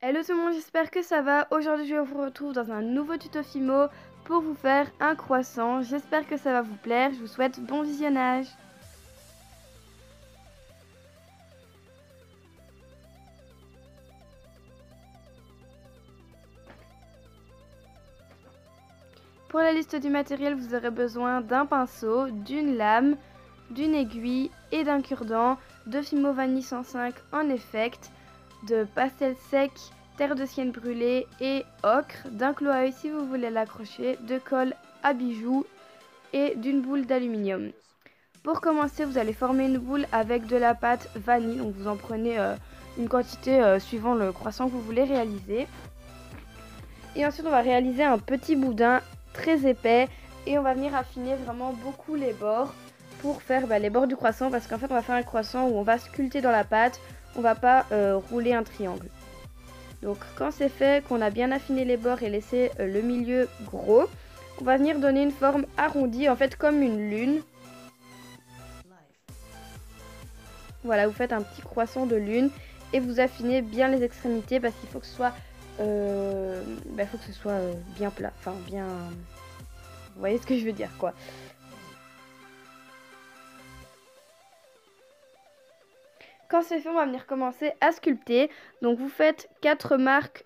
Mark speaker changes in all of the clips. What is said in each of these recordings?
Speaker 1: Hello tout le monde, j'espère que ça va. Aujourd'hui, je vous retrouve dans un nouveau tuto Fimo pour vous faire un croissant. J'espère que ça va vous plaire. Je vous souhaite bon visionnage. Pour la liste du matériel, vous aurez besoin d'un pinceau, d'une lame, d'une aiguille et d'un cure-dent, de Fimo Vanille 105 en effect, de pastel sec, terre de sienne brûlée et ocre, d'un clou à œil si vous voulez l'accrocher, de colle à bijoux et d'une boule d'aluminium. Pour commencer, vous allez former une boule avec de la pâte vanille. Donc vous en prenez une quantité suivant le croissant que vous voulez réaliser. Et ensuite, on va réaliser un petit boudin très épais et on va venir affiner vraiment beaucoup les bords pour faire les bords du croissant, parce qu'en fait, on va faire un croissant où on va sculpter dans la pâte, on va pas rouler un triangle. Donc quand c'est fait, qu'on a bien affiné les bords et laissé le milieu gros, on va venir donner une forme arrondie, en fait comme une lune. Voilà, vous faites un petit croissant de lune et vous affinez bien les extrémités parce qu'il faut que ce soit, bien plat, enfin bien, vous voyez ce que je veux dire quoi. Quand c'est fait, on va venir commencer à sculpter. Donc vous faites 4 marques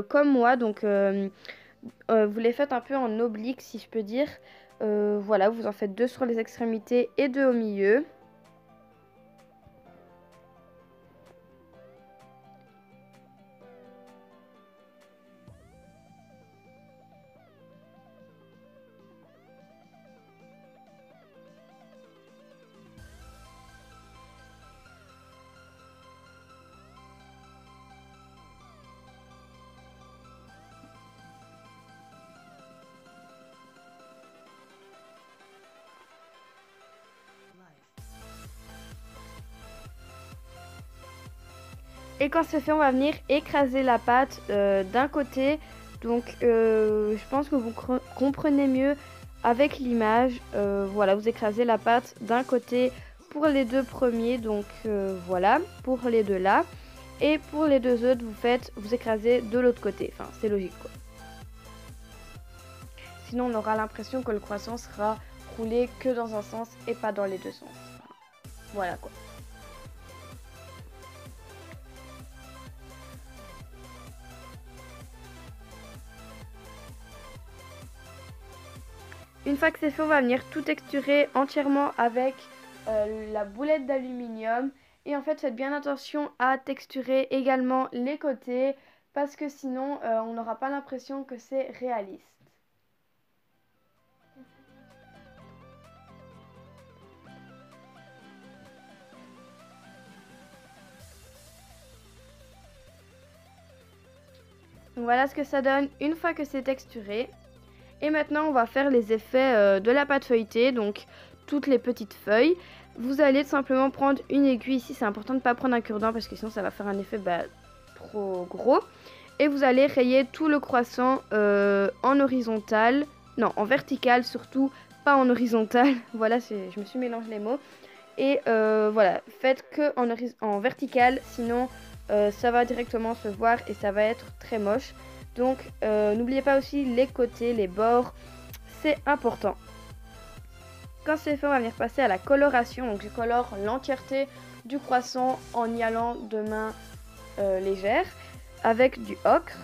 Speaker 1: comme moi, donc vous les faites un peu en oblique si je peux dire. Voilà, vous en faites 2 sur les extrémités et 2 au milieu. Et quand c'est fait, on va venir écraser la pâte d'un côté. Donc je pense que vous comprenez mieux avec l'image. Voilà, vous écrasez la pâte d'un côté pour les 2 premiers. Donc voilà, pour les 2 là. Et pour les 2 autres, vous écrasez de l'autre côté. Enfin, c'est logique quoi. Sinon, on aura l'impression que le croissant sera roulé que dans un sens et pas dans les 2 sens. Voilà quoi. Une fois que c'est fait, on va venir tout texturer entièrement avec la boulette d'aluminium. Et en fait, faites bien attention à texturer également les côtés parce que sinon, on n'aura pas l'impression que c'est réaliste. Donc voilà ce que ça donne une fois que c'est texturé. Et maintenant, on va faire les effets de la pâte feuilletée, donc toutes les petites feuilles. Vous allez tout simplement prendre une aiguille ici, c'est important de ne pas prendre un cure-dent parce que sinon ça va faire un effet trop gros. Et vous allez rayer tout le croissant en horizontal, non en vertical surtout, pas en horizontal. Voilà, je me suis mélangé les mots. Et voilà, faites que en vertical, sinon ça va directement se voir et ça va être très moche. Donc n'oubliez pas aussi les côtés, les bords, c'est important. Quand c'est fait, on va venir passer à la coloration. Donc je colore l'entièreté du croissant en y allant de main légère avec du ocre.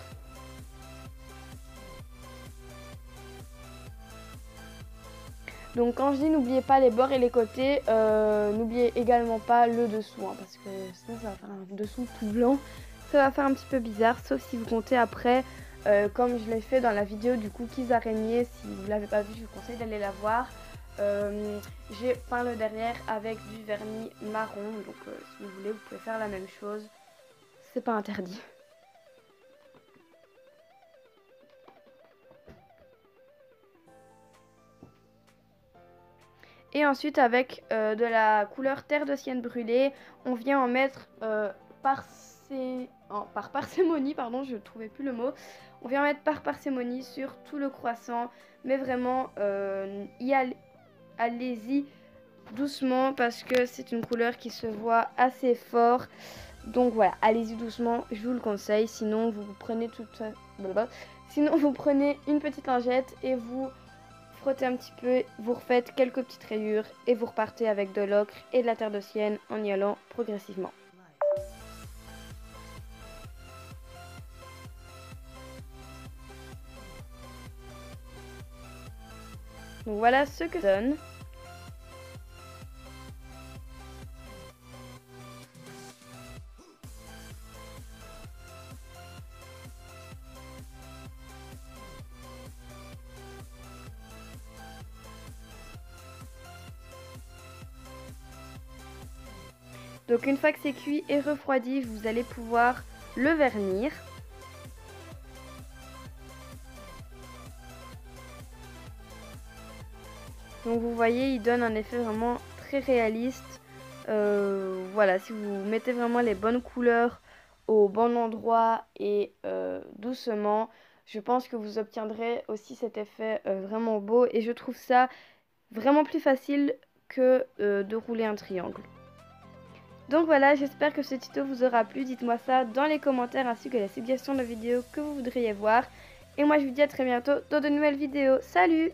Speaker 1: Donc quand je dis n'oubliez pas les bords et les côtés, n'oubliez également pas le dessous, hein, parce que sinon ça va faire un dessous tout blanc. Ça va faire un petit peu bizarre, sauf si vous comptez après, comme je l'ai fait dans la vidéo du cookies araignée. Si vous ne l'avez pas vu, je vous conseille d'aller la voir. J'ai peint le derrière avec du vernis marron, donc si vous voulez, vous pouvez faire la même chose. C'est pas interdit. Et ensuite, avec de la couleur terre de sienne brûlée, on vient en mettre par parcimonie, pardon, je ne trouvais plus le mot. On vient en mettre par parcimonie sur tout le croissant, mais vraiment, allez-y doucement parce que c'est une couleur qui se voit assez fort. Donc voilà, allez-y doucement, je vous le conseille. Sinon, vous prenez Sinon, vous prenez une petite lingette et vous frottez un petit peu, vous refaites quelques petites rayures et vous repartez avec de l'ocre et de la terre de sienne en y allant progressivement. Donc voilà ce que ça donne. Donc une fois que c'est cuit et refroidi, vous allez pouvoir le vernir. Donc vous voyez, il donne un effet vraiment très réaliste. Voilà, si vous mettez vraiment les bonnes couleurs au bon endroit et doucement, je pense que vous obtiendrez aussi cet effet vraiment beau. Et je trouve ça vraiment plus facile que de rouler un triangle. Donc voilà, j'espère que ce tuto vous aura plu. Dites-moi ça dans les commentaires ainsi que les suggestions de vidéos que vous voudriez voir. Et moi je vous dis à très bientôt dans de nouvelles vidéos. Salut!